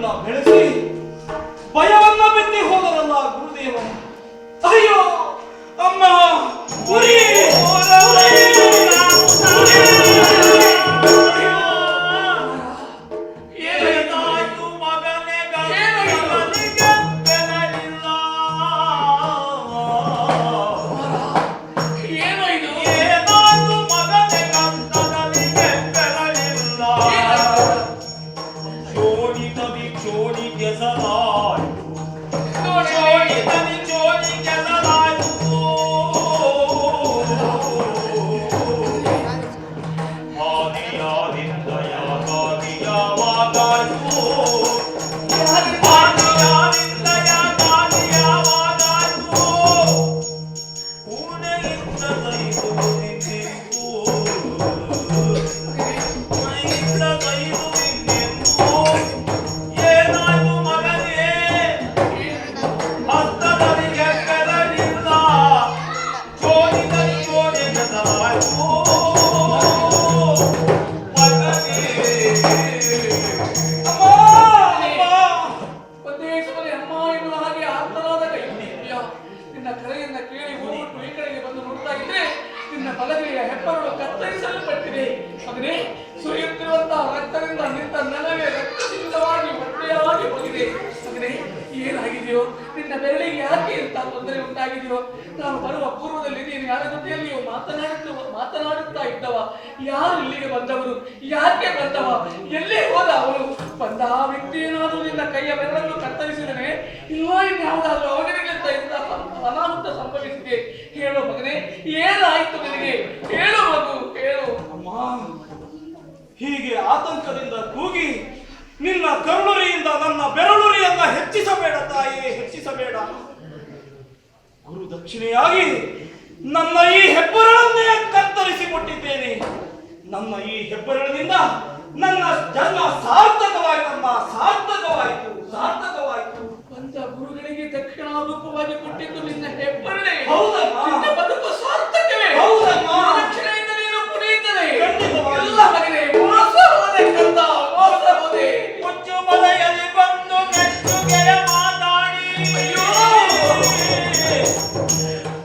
ಕರುಣೆಯಿಂದ ಬೆಳೆಸಿ ಭಯವನ್ನ ಬಿತ್ತಿ ಹೋದರಲ್ಲ ಗುರುದೇವ. ಅಯ್ಯೋ ಅಮ್ಮ ಉರಿ! ನಿನ್ನ ಬೆರಳಿಗೆ ಯಾಕೆ ಇಂತ ತೊಂದರೆ ಉಂಟಾಗಿದೆಯೋ? ನಾನು ಬರುವ ಪೂರ್ವದಲ್ಲಿ ನೀನು ಯಾರ ಜೊತೆಯಲ್ಲಿಯೂ ಮಾತನಾಡುತ್ತಾ ಇದ್ದವ? ಯಾರು ಇಲ್ಲಿಗೆ ಬಂದವರು? ಯಾಕೆ ಬಂದವ? ಎಲ್ಲಿ ಹೋದ ಅವರು? ಬಂದ ಆ ವ್ಯಕ್ತಿ ಏನಾದರೂ ನಿನ್ನ ಕೈಯ ಬೆರಳನ್ನು ಕತ್ತರಿಸಿದನೆ? ಇಲ್ವಾ ಇನ್ಯಾವುದಾದ್ರೂ ಅವನಿಗಿಂತ ಇಂತ ಅನಾಹುತ ಸಂಭವಿಸಿದೆ? ಹೇಳು ಮಗನೇ, ಏನಾಯ್ತು ನಿನಗೆ? ಹೇಳು ಮಗು, ಹೇಳು. ಅಮ್ಮ, ಹೀಗೆ ಆತಂಕದಿಂದ ಕೂಗಿ ನಿನ್ನ ಕರುಣುರಿಯಿಂದ ನನ್ನ ಬೆರಳುರಿಯನ್ನ ಹೆಚ್ಚಿಸಬೇಡ ತಾಯಿ, ಹೆಚ್ಚಿಸಬೇಡ. ಗುರು ದಕ್ಷಿಣೆಯಾಗಿ ನನ್ನ ಈ ಹೆಬ್ಬೆರಳನ್ನೇ ಕತ್ತರಿಸಿ ಕೊಟ್ಟಿದ್ದೇನೆ. ನನ್ನ ಈ ಹೆಬ್ಬೆರಳಿನಿಂದ ನನ್ನ ಜನ್ಮ ಸಾರ್ಥಕವಾಯಿತಮ್ಮ, ಸಾರ್ಥಕವಾಯಿತು, ಸಾರ್ಥಕವಾಯಿತು. ಪಂಚ ಗುರುಗಳಿಗೆ ದಕ್ಷಿಣಾರೂಪವಾಗಿ ಕೊಟ್ಟಿದ್ದು ನಿನ್ನ ಹೆಬ್ಬೆರಳೆ. ಹೌದಮ್ಮ, ನಿನ್ನ ಬದುಕು ಸಾರ್ಥಕವೇ. ಹೌದಮ್ಮ, ದಕ್ಷಿಣೆಯಿಂದ ನೀನು ಪುನೀತನೇ. ಖಂಡಿತವಾಗಿ. ಎಲ್ಲ ಮಗನೇ, ಮೋಸ ಹೋದೆ ಕಂದ, ಮೋಸ ಹೋದೆ. ಮುಚ್ಚು ಮನೆಯಲ್ಲಿ ಬಂದು ಮೆಚ್ಚುಗೆಯ ಮಾತಾಡಿ, ಅಯ್ಯೋ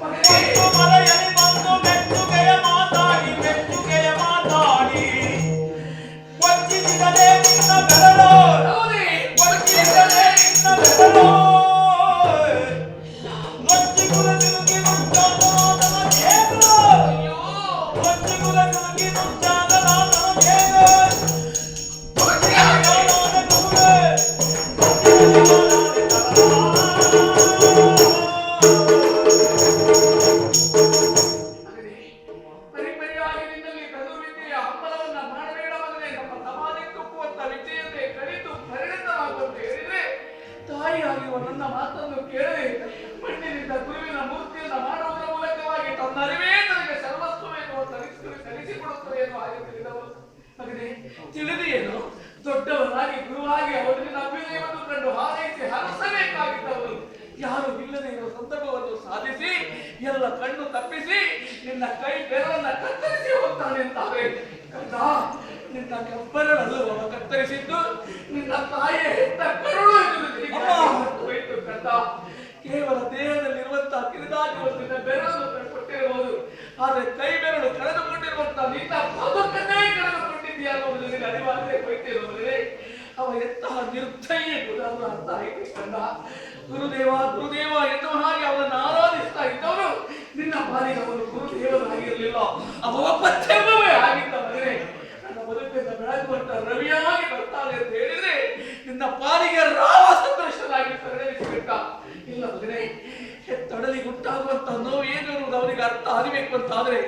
ಮುಚ್ಚು ಮನೆಯಲ್ಲಿ ಬಂದು ಮೆಚ್ಚುಗೆಯ ಮಾತಾಡಿ, ಮೆಚ್ಚುಗೆಯ ಮಾತಾಡಿ ವಂಚಿಸಿದರೆ ನಿನ್ನ ಬೆರಳು, ವಂಚಿಸಿದರೆ ನಿನ್ನ ಬೆರಳು ವಂಚಿಗುಲ ತಿರುಗಿ ಮುಂಚಾದನಾದನ ಹೇಳು, ವಂಚಿಗುಲ ತಿರುಗಿ ಮುಂಚಾದನಾದನ ಹೇಳು. ನನ್ನ ಮಾತನ್ನು ಕೇಳಿ ಮಣ್ಣಿನಿಂದ ಗುರುವಿನ ಮೂರ್ತಿಯನ್ನು ಮಾಡುವುದರ ಮೂಲಕವಾಗಿ ತನ್ನ ಅರಿವೇ ನನಗೆ ಸರ್ವಸ್ವವೇನೋ ತರಿಸಿಕೊಡುತ್ತದೆ ಎಂದು ಹಾಗೆ ತಿಳಿದವರು. ಮಗನೇ, ತಿಳಿದೆಯೇನು? ದೊಡ್ಡವರಾಗಿ ಗುರುವಾಗಿ ಅವರಿಗೆ ಅಭ್ಯುದಯವನ್ನು ಕಂಡು ಹಾರೈಸಿ ಹರಸಬೇಕಾಗಿದ್ದವರು ಯಾರು ಇಲ್ಲದೆ ಇರುವ ಸಂದರ್ಭವನ್ನು ಸಾಧಿಸಿ ಎಲ್ಲ ಕಣ್ಣು ತಪ್ಪಿಸಿ ನಿನ್ನ ಕೈ ಬೆರಳನ್ನ ಕತ್ತರಿಸಿ ಹೋಗ್ತಾನೆ ಅಂತಾರೆ. ಕಂದ, ನಿನ್ನ ಕೆಬ್ಬರಳಲ್ಲೂ ಅವ ಕತ್ತರಿಸಿದ್ದು ನಿನ್ನ ತಾಯಿಯ ಹೆತ್ತ ಕರುಳು ಹೋಯಿತು ಕಂದ. ಕೇವಲ ದೇಹದಲ್ಲಿರುವಂತಹ ಕಿರಿದಾಗಿರುವ ನಿನ್ನ ಬೆರಳನ್ನು ಕೊಟ್ಟಿರಬಹುದು, ಆದ್ರೆ ಕೈ ಬೆರಳು ಕಳೆದುಕೊಂಡಿರುವಂತಹ ನಿನ್ನ ಬದುಕನ್ನೇ ಕಳೆದುಕೊಂಡಿದ್ದೀಯ ಅನ್ನೋದು ನಿನಗೆ ಅರಿವಾಗದೆ ಹೋಯ್ತಿರೋದ್ರೆ ಅವ ಎಂತಹ ನಿರ್ದಯ ಗುರು ಅರ್ಥ ಆಯ್ತು ಕಂದ. ಗುರುದೇವ ಗುರುದೇವ ಎನ್ನುವ ಹಾಗೆ ಅವನನ್ನು ಆರಾಧಿಸ್ತಾ ಇದ್ದವರು ನಿನ್ನ ಬಾರಿಗೆ ಅವನು ಗುರುದೇವನಾಗಿರಲಿಲ್ಲ, ಅವ ಪಥ್ಯವೇ ಆಗಿದ್ದ. ಮಗನೇ, ನನ್ನ ಬದುಕಿಂದ ಬೆಳಗುವಂತ ರವಿಯಾಗಿ ಬರ್ತಾನೆ ಅಂತ ಹೇಳಿದ್ರೆ ನಿನ್ನ ಪಾಲಿಗೆ ರಾವ ಸದೃಶನಾಗಿ ಪರಿಣಮಿಸಿಬಿಟ್ಟ. ಇಲ್ಲ ಮಗನೇ, ಹೆತ್ತೊಡಲಿ ಗುಟ್ಟಾಗುವಂತ ನೋವು ಏನು ಅನ್ನೋದು ಅವನಿಗೆ ಅರ್ಥ ಆಗಬೇಕು ಅಂತಾದ್ರೆ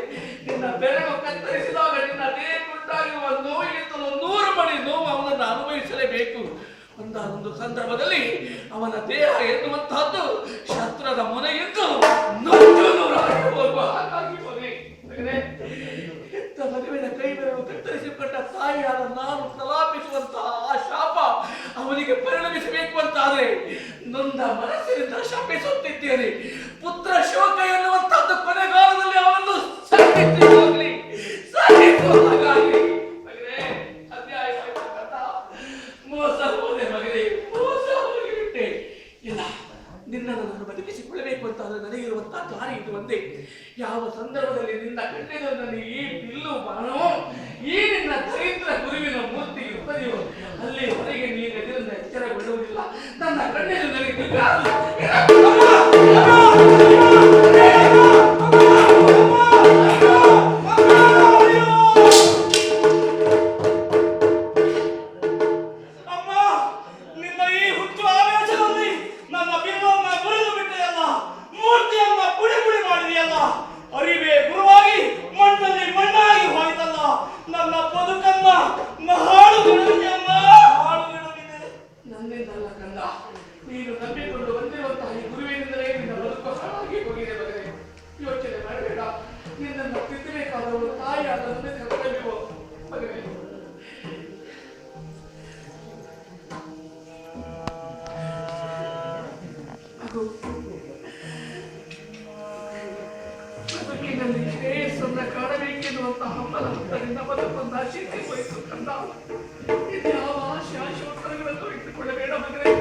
ನಿನ್ನ ಬೆರಳು ಕತ್ತರಿಸಿದಾಗ ನಿನ್ನ ದೇಹಕ್ಕುಂಟಾಗಿರುವ ನೋವಿಗಿಂತಲೂ 100 ಮಡಿ ನೋವು ಅವನನ್ನು ಅನುಭವಿಸಲೇಬೇಕು. ಒಂದಾನೊಂದು ಸಂದರ್ಭದಲ್ಲಿ ಅವನ ದೇಹ ಎನ್ನುವಂತಹದ್ದು ಶತ್ರುದ ಮೊನೆಗಿದ್ದು ನುಚ್ಚು ನೂರಾಗಿ ಹೋಗುವ ಹಾಗಾಗಿ ಹೆತ್ತ ಮಗುವಿನ ಕೈ ಬೆರಳು ಕತ್ತರಿಸಿಕೊಂಡ ತಾಯಿಯಾದ ನಾನು ತಲಾಪಿಸುವಂತಹ ಆ ಶಾಪ ಅವನಿಗೆ ಪರಿಣಮಿಸಬೇಕು ಅಂತಾದ್ರೆ ನೊಂದ ಮನಸ್ಸಿನಿಂದ ಶಪಿಸುತ್ತಿದ್ದೇನೆ. ಪುತ್ರ ಶೋಕ ಎನ್ನುವಂತಹದ್ದು ಕೊನೆಗಾಲದಲ್ಲಿ ಅವನು ಸಾಧಿಸುವಾಗಲಿ ಸಾಧಿಸುವಾಗಲಿ ಮೋಸ ಹೋದೆ ಮಗನೇ. ದಾರಿ ಇದು ಒಂದೇ. ಯಾವ ಸಂದರ್ಭದಲ್ಲಿ ನಿನ್ನ ಕಣ್ಣೆದುರಿನಲ್ಲಿ ಈ ಬಿಲ್ಲು ಬಾಣವೋ ಈ ನಿನ್ನ ದರಿದ್ರ ಗುರುವಿನ ಮೂರ್ತಿ ಇರ್ತದೆಯೋ ಅಲ್ಲಿವರೆಗೆ ನೀನು ಎದುರಿಂದ ಎಚ್ಚರಗೊಳ್ಳುವುದಿಲ್ಲ. ನನ್ನ ಕಣ್ಣೆದುರಿನಲ್ಲಿ ನನ್ನಿಂದಲ್ಲ ಕಂದ, ನೀನು ನಂಬಿಕೊಂಡು ಬಂದಿರುವಂತಹ ಈ ಗುರುವಿನಿಂದಲೇ ನಿನ್ನ ಬದುಕು ಹಾಳಾಗಿ ಹೋಗಿದೆ ಮಗನೇ. ಯೋಚನೆ ಮಾಡಬೇಡ. ನಿನ್ನನ್ನು ತಿದ್ದಬೇಕಾದವರು ತಾಯಿಯಾದ ನನ್ನ ಕರ್ತವ್ಯವೋ ಮಗನೇ. ಬದುಕಿನಲ್ಲಿ ಶ್ರೇಯಸ್ಸನ್ನ ಕಾಣಬೇಕೆನ್ನುವಂತಹ ಹಂಬಲದಿಂದ ಬದುಕನ್ನು ಆಶಿಸಿ ಹೋಯಿತು ಕಂದ. ಇದ್ಯಾವ ಶಾಶ್ವತಗಳನ್ನು ಇಟ್ಟುಕೊಳ್ಳಬೇಡ ಮಗನೇ.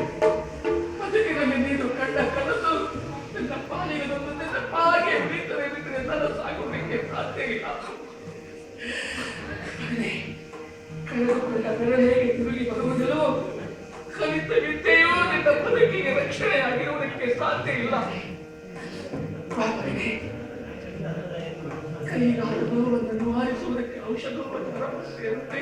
ಬದುಕಿನಲ್ಲಿ ನೀನು ಕಂಡ ಕನಸು ನಿನ್ನ ಪಾಲಿಗೆ ನಿನ್ನ ಪಾಗೆ ಉಳಿತರೆ ಬಿಟ್ಟರೆ ನನಸಾಗುವುದಕ್ಕೆ ಸಾಧ್ಯ ಇಲ್ಲ. ಕಳೆದುಕೊಂಡ ಬೆರಳಿಗೆ ತಿರುಗಿ ಬರುವುದಿಲ್ಲೋ ಕಲಿತ ವಿದ್ಯೆಯೂ ನಿನ್ನ ಬದುಕಿಗೆ ರಕ್ಷಣೆಯಾಗಿರುವುದಕ್ಕೆ ಸಾಧ್ಯ ಇಲ್ಲ. ಕೈಗಾದ ನೋವನ್ನು ನಿವಾರಿಸುವುದಕ್ಕೆ ಔಷಧವನ್ನು ಸೇರುತ್ತೆ.